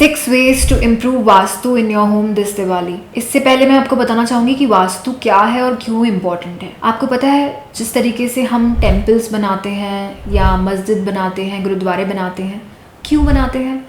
6 ways to improve vastu in your home this Diwali. इससे पहले मैं आपको बताना चाहूँगी कि वास्तु क्या है और क्यों इम्पोर्टेंट है। आपको पता है जिस तरीके से हम टेम्पल्स बनाते हैं या मस्जिद बनाते हैं, गुरुद्वारे बनाते हैं, क्यों बनाते हैं?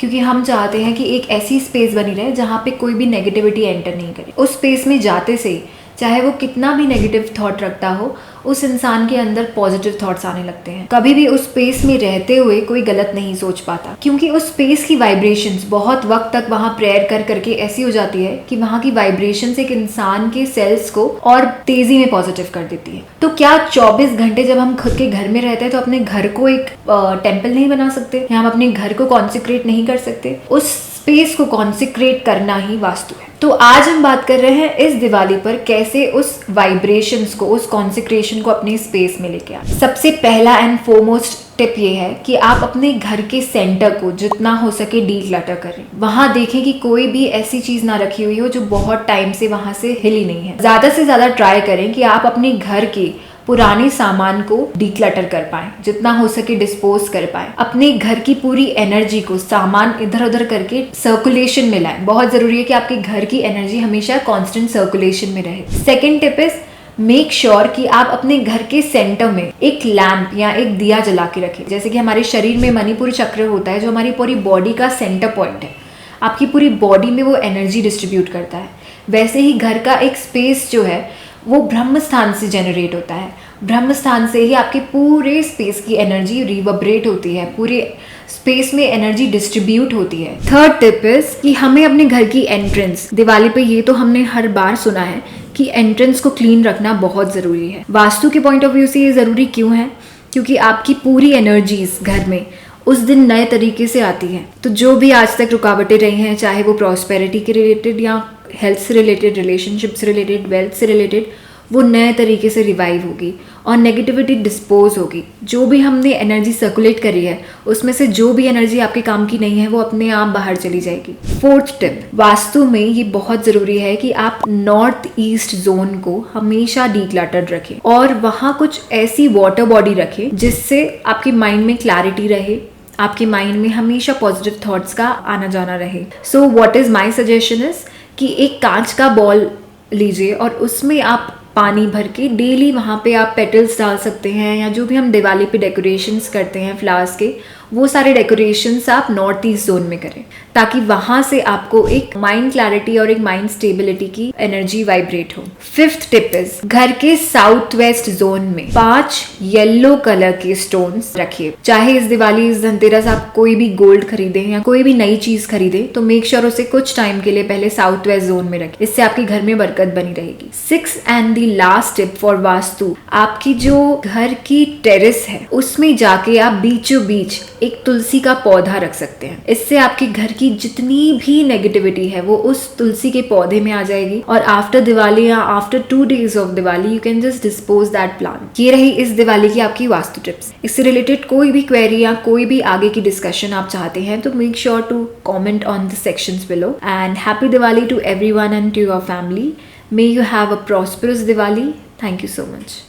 क्योंकि हम चाहते हैं कि एक ऐसी स्पेस बनी रहे जहाँ पे कोई भी नेगेटिविटी एंटर नहीं करे। उस स्पेस में जाते से चाहे वो कितना भी नेगेटिव थॉट रखता हो, उस इंसान के अंदर पॉजिटिव थॉट्स आने लगते हैं। कभी भी उस स्पेस में रहते हुए कोई गलत नहीं सोच पाता, क्योंकि उस स्पेस की वाइब्रेशंस बहुत वक्त तक वहाँ प्रेयर कर करके ऐसी हो जाती है कि वहाँ की वाइब्रेशंस एक इंसान के सेल्स को और तेजी में पॉजिटिव कर देती है। तो क्या 24 घंटे जब हम खुद के घर में रहते हैं तो अपने घर को एक टेम्पल नहीं बना सकते, या हम अपने घर को कॉन्सेक्रेट नहीं कर सकते? उस स्पेस को कॉन्सेक्रेट करना ही वास्तु है। तो आज हम बात कर रहे हैं इस दिवाली पर कैसे उस वाइब्रेशंस को, उस कॉन्सेक्रेशन को अपने स्पेस में लेके आए। सबसे पहला एंड फोरमोस्ट टिप ये है कि आप अपने घर के सेंटर को जितना हो सके डीक्लटर करें। वहां देखें कि कोई भी ऐसी चीज ना रखी हुई हो जो बहुत टाइम से वहां से हिली नहीं है। ज्यादा से ज्यादा ट्राई करें कि आप अपने घर के पुराने सामान को डीक्लटर कर पाएं, जितना हो सके डिस्पोज कर पाएं। अपने घर की पूरी एनर्जी को, सामान इधर उधर करके सर्कुलेशन में लाएं। बहुत जरूरी है कि आपके घर की एनर्जी हमेशा कांस्टेंट सर्कुलेशन में रहे। Second tip is make sure कि आप अपने घर के सेंटर में एक लैंप या एक दिया जला के रखें। जैसे कि हमारे शरीर में मणिपुर चक्र होता है जो हमारी पूरी बॉडी का सेंटर पॉइंट है, आपकी पूरी बॉडी में वो एनर्जी डिस्ट्रीब्यूट करता है। वैसे ही घर का एक स्पेस जो है वो ब्रह्म स्थान से जनरेट होता है। ब्रह्म स्थान से ही आपके पूरे स्पेस की एनर्जी रिवर्बरेट होती है, पूरे स्पेस में एनर्जी डिस्ट्रीब्यूट होती है। थर्ड टिप इज कि हमें अपने घर की एंट्रेंस, दिवाली पे ये तो हमने हर बार सुना है कि एंट्रेंस को क्लीन रखना बहुत ज़रूरी है। वास्तु के पॉइंट ऑफ व्यू से ये ज़रूरी क्यों है? क्योंकि आपकी पूरी एनर्जीज घर में उस दिन नए तरीके से आती है। तो जो भी आज तक रुकावटें रही हैं, चाहे वो प्रॉस्पेरिटी के रिलेटेड या हेल्थ से रिलेटेड, रिलेशनशिप से रिलेटेड, वेल्थ से रिलेटेड, वो नए तरीके से रिवाइव होगी और नेगेटिविटी डिस्पोज होगी। जो भी हमने एनर्जी सर्कुलेट करी है उसमें से जो भी एनर्जी आपके काम की नहीं है वो अपने आप बाहर चली जाएगी। फोर्थ टिप, वास्तु में ये बहुत ज़रूरी है कि आप नॉर्थ ईस्ट जोन को हमेशा डीक्लटर्ड रखें और वहाँ कुछ ऐसी वाटर बॉडी रखें जिससे आपके माइंड में क्लैरिटी रहे, आपके माइंड में हमेशा पॉजिटिव थॉट्स का आना जाना रहे। So what is my suggestion is कि एक कांच का बॉल लीजिए और उसमें आप पानी भर के डेली वहाँ पे आप पेटल्स डाल सकते हैं, या जो भी हम दिवाली पे डेकोरेशंस करते हैं फ्लावर्स के, वो सारे डेकोरेशंस आप नॉर्थ ईस्ट जोन में करें ताकि वहाँ से आपको एक माइंड क्लैरिटी और एक माइंड स्टेबिलिटी की एनर्जी वाइब्रेट हो। फिफ्थ टिप इज घर के साउथ वेस्ट जोन में 5 येलो कलर के स्टोन्स रखिए। चाहे इस दिवाली, इस धनतेरस आप कोई भी गोल्ड खरीदें या कोई भी नई चीज खरीदें तो मेक श्योर उसे कुछ टाइम के लिए पहले साउथ वेस्ट जोन में रखें। इससे आपके घर में बरकत बनी रहेगी। 6 and the last tip for vastu, आपकी जो घर की टेरेस है उसमें जाके आप बीचों बीच एक तुलसी का पौधा रख सकते हैं। इससे आपके घर की जितनी भी नेगेटिविटी है वो उस तुलसी के पौधे में आ जाएगी और आफ्टर दिवाली या after 2 days of Diwali you can just dispose that plant. ये रही इस दिवाली की आपकी वास्तु टिप्स। इससे रिलेटेड कोई भी क्वेरी या कोई भी आगे की डिस्कशन आप चाहते हैं तो make sure to comment on the sections below. And happy Diwali to everyone and to your family. May you have a prosperous Diwali. Thank you so much.